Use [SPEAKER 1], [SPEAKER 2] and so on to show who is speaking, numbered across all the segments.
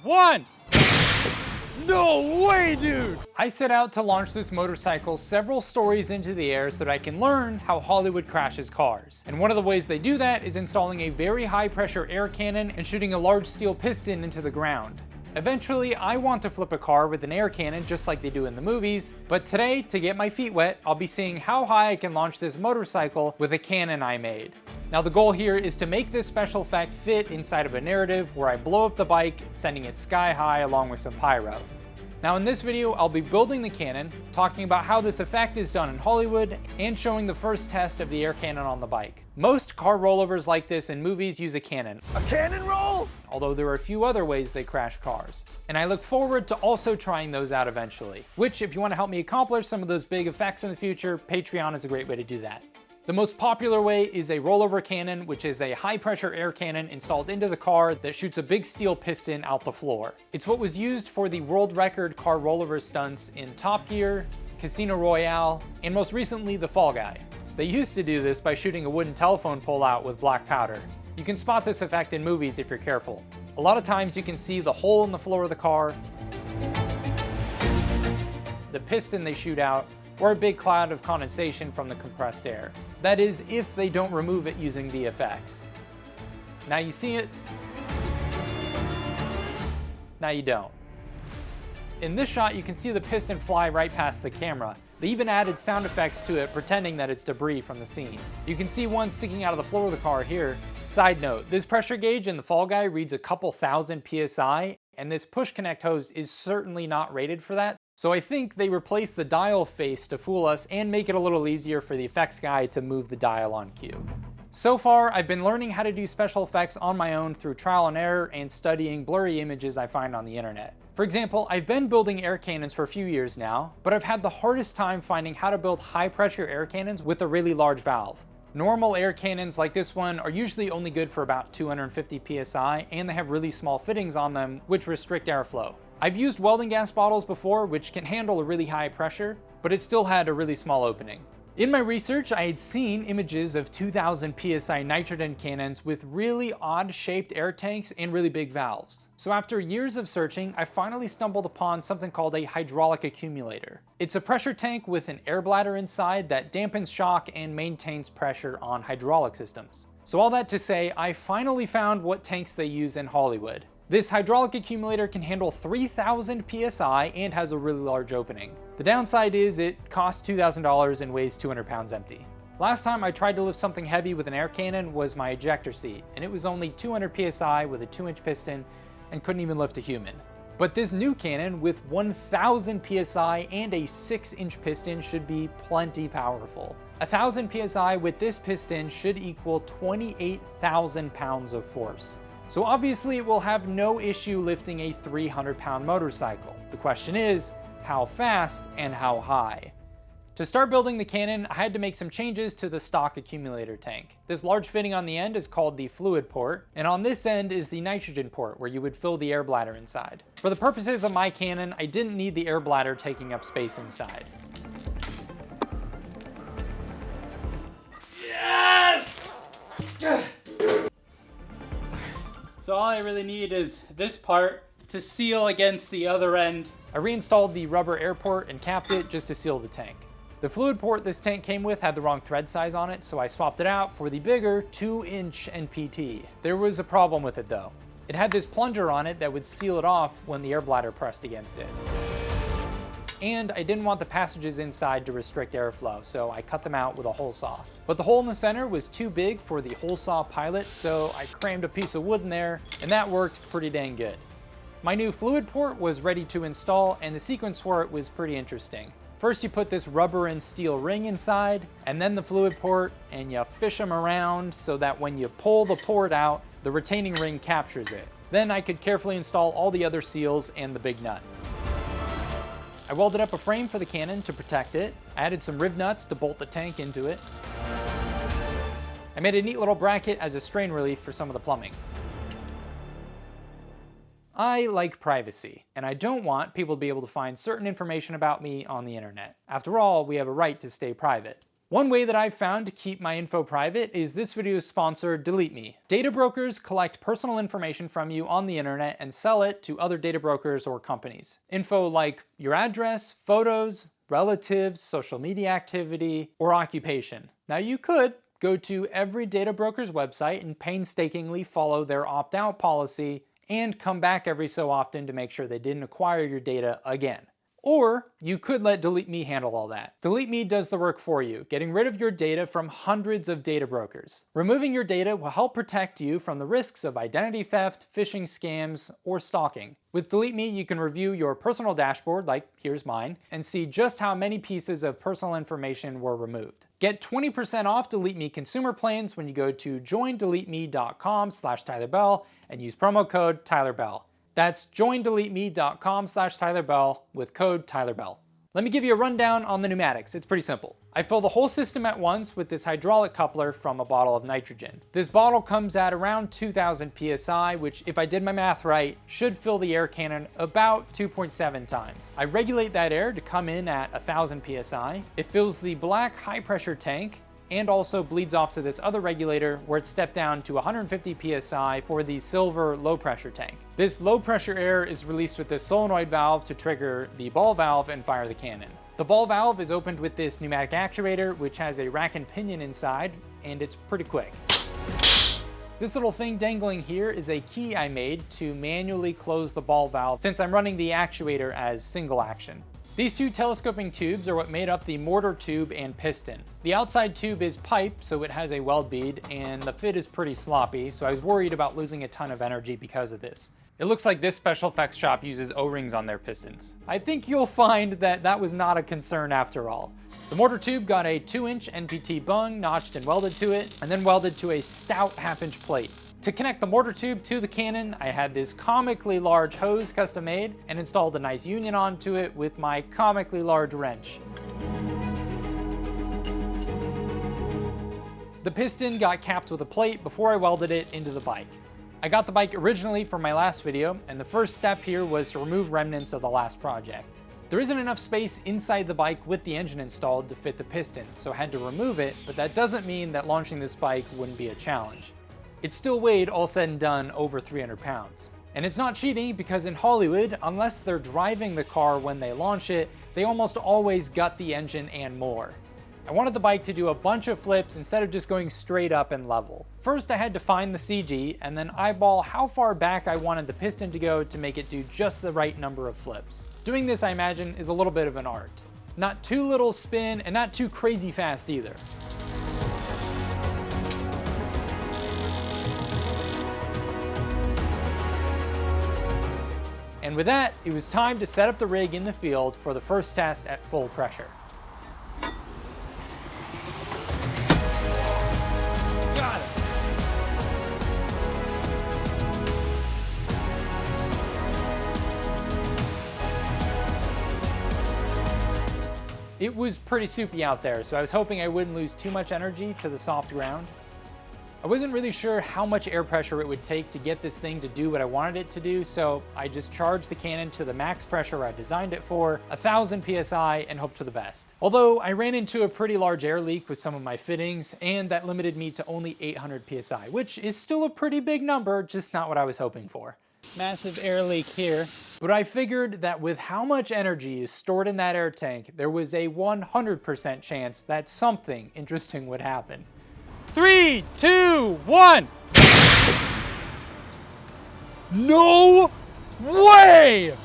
[SPEAKER 1] 1.
[SPEAKER 2] No way, dude!
[SPEAKER 1] I set out to launch this motorcycle several stories into the air so that I can learn how Hollywood crashes cars. And one of the ways they do that is installing a very high pressure air cannon and shooting a large steel piston into the ground. Eventually, I want to flip a car with an air cannon just like they do in the movies, but today, to get my feet wet, I'll be seeing how high I can launch this motorcycle with a cannon I made. Now the goal here is to make this special effect fit inside of a narrative where I blow up the bike, sending it sky high along with some pyro. Now in this video, I'll be building the cannon, talking about how this effect is done in Hollywood, and showing the first test of the air cannon on the bike. Most car rollovers like this in movies use a cannon.
[SPEAKER 2] A cannon roll?
[SPEAKER 1] Although there are a few other ways they crash cars. And I look forward to also trying those out eventually. Which, if you want to help me accomplish some of those big effects in the future, Patreon is a great way to do that. The most popular way is a rollover cannon, which is a high pressure air cannon installed into the car that shoots a big steel piston out the floor. It's what was used for the world record car rollover stunts in Top Gear, Casino Royale, and most recently The Fall Guy. They used to do this by shooting a wooden telephone pole out with black powder. You can spot this effect in movies if you're careful. A lot of times you can see the hole in the floor of the car, the piston they shoot out, or a big cloud of condensation from the compressed air. That is, if they don't remove it using VFX. Now you see it, now you don't. In this shot, you can see the piston fly right past the camera. They even added sound effects to it, pretending that it's debris from the scene. You can see one sticking out of the floor of the car here. Side note, this pressure gauge in the Fall Guy reads a couple thousand PSI, and this push connect hose is certainly not rated for that. So I think they replaced the dial face to fool us and make it a little easier for the effects guy to move the dial on cue. So far, I've been learning how to do special effects on my own through trial and error and studying blurry images I find on the internet. For example, I've been building air cannons for a few years now, but I've had the hardest time finding how to build high pressure air cannons with a really large valve. Normal air cannons like this one are usually only good for about 250 PSI, and they have really small fittings on them, which restrict airflow. I've used welding gas bottles before, which can handle a really high pressure, but it still had a really small opening. In my research, I had seen images of 2000 PSI nitrogen cannons with really odd shaped air tanks and really big valves. So after years of searching, I finally stumbled upon something called a hydraulic accumulator. It's a pressure tank with an air bladder inside that dampens shock and maintains pressure on hydraulic systems. So all that to say, I finally found what tanks they use in Hollywood. This hydraulic accumulator can handle 3000 PSI and has a really large opening. The downside is it costs $2,000 and weighs 200 pounds empty. Last time I tried to lift something heavy with an air cannon was my ejector seat, and it was only 200 PSI with a 2-inch piston and couldn't even lift a human. But this new cannon with 1000 PSI and a 6-inch piston should be plenty powerful. 1000 PSI with this piston should equal 28,000 pounds of force. So obviously it will have no issue lifting a 300-pound motorcycle. The question is, how fast and how high? To start building the cannon, I had to make some changes to the stock accumulator tank. This large fitting on the end is called the fluid port, and on this end is the nitrogen port where you would fill the air bladder inside. For the purposes of my cannon, I didn't need the air bladder taking up space inside. Yes! So all I really need is this part to seal against the other end. I reinstalled the rubber air port and capped it just to seal the tank. The fluid port this tank came with had the wrong thread size on it, so I swapped it out for the bigger 2-inch NPT. There was a problem with it though. It had this plunger on it that would seal it off when the air bladder pressed against it. And I didn't want the passages inside to restrict airflow, so I cut them out with a hole saw. But the hole in the center was too big for the hole saw pilot, so I crammed a piece of wood in there, and that worked pretty dang good. My new fluid port was ready to install, and the sequence for it was pretty interesting. First you put this rubber and steel ring inside, and then the fluid port, and you fish them around so that when you pull the port out, the retaining ring captures it. Then I could carefully install all the other seals and the big nut. I welded up a frame for the cannon to protect it. I added some riv nuts to bolt the tank into it. I made a neat little bracket as a strain relief for some of the plumbing. I like privacy, and I don't want people to be able to find certain information about me on the internet. After all, we have a right to stay private. One way that I've found to keep my info private is this video's sponsor, Delete Me. Data brokers collect personal information from you on the internet and sell it to other data brokers or companies. Info like your address, photos, relatives, social media activity, or occupation. Now you could go to every data broker's website and painstakingly follow their opt-out policy and come back every so often to make sure they didn't acquire your data again. Or you could let Delete Me handle all that. Delete Me does the work for you, getting rid of your data from hundreds of data brokers. Removing your data will help protect you from the risks of identity theft, phishing scams, or stalking. With Delete Me, you can review your personal dashboard, like here's mine, and see just how many pieces of personal information were removed. Get 20% off Delete Me consumer plans when you go to joindeleteme.com/TylerBell and use promo code TylerBell. That's joindeleteme.com/TylerBell with code TylerBell. Let me give you a rundown on the pneumatics. It's pretty simple. I fill the whole system at once with this hydraulic coupler from a bottle of nitrogen. This bottle comes at around 2000 psi, which if I did my math right, should fill the air cannon about 2.7 times. I regulate that air to come in at 1000 psi. It fills the black high pressure tank and also bleeds off to this other regulator where it's stepped down to 150 psi for the silver low pressure tank. This low pressure air is released with this solenoid valve to trigger the ball valve and fire the cannon. The ball valve is opened with this pneumatic actuator, which has a rack and pinion inside, and it's pretty quick. This little thing dangling here is a key I made to manually close the ball valve since I'm running the actuator as single action. These two telescoping tubes are what made up the mortar tube and piston. The outside tube is pipe, so it has a weld bead, and the fit is pretty sloppy, so I was worried about losing a ton of energy because of this. It looks like this special effects shop uses O-rings on their pistons. I think you'll find that that was not a concern after all. The mortar tube got a 2-inch NPT bung notched and welded to it, and then welded to a stout 1/2-inch plate. To connect the mortar tube to the cannon, I had this comically large hose custom made and installed a nice union onto it with my comically large wrench. The piston got capped with a plate before I welded it into the bike. I got the bike originally for my last video, and the first step here was to remove remnants of the last project. There isn't enough space inside the bike with the engine installed to fit the piston, so I had to remove it, but that doesn't mean that launching this bike wouldn't be a challenge. It still weighed, all said and done, over 300 pounds. And it's not cheating because in Hollywood, unless they're driving the car when they launch it, they almost always gut the engine and more. I wanted the bike to do a bunch of flips instead of just going straight up and level. First, I had to find the CG and then eyeball how far back I wanted the piston to go to make it do just the right number of flips. Doing this, I imagine, is a little bit of an art. Not too little spin and not too crazy fast either. And with that, it was time to set up the rig in the field for the first test at full pressure. Got it. It was pretty soupy out there, so I was hoping I wouldn't lose too much energy to the soft ground. I wasn't really sure how much air pressure it would take to get this thing to do what I wanted it to do, so I just charged the cannon to the max pressure I designed it for, 1000 psi, and hoped for the best. Although I ran into a pretty large air leak with some of my fittings, and that limited me to only 800 psi, which is still a pretty big number, just not what I was hoping for. Massive air leak here. But I figured that with how much energy is stored in that air tank, there was a 100% chance that something interesting would happen. 3, 2, 1.
[SPEAKER 2] No way!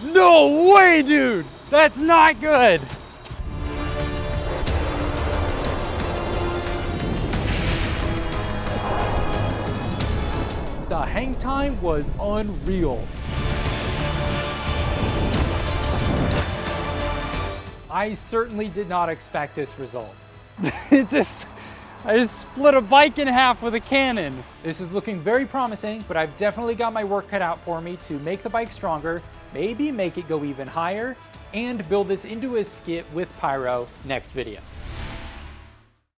[SPEAKER 2] No way, dude!
[SPEAKER 1] That's not good. The hang time was unreal. I certainly did not expect this result. I just split a bike in half with a cannon. This is looking very promising, but I've definitely got my work cut out for me to make the bike stronger, maybe make it go even higher, and build this into a skit with pyro next video.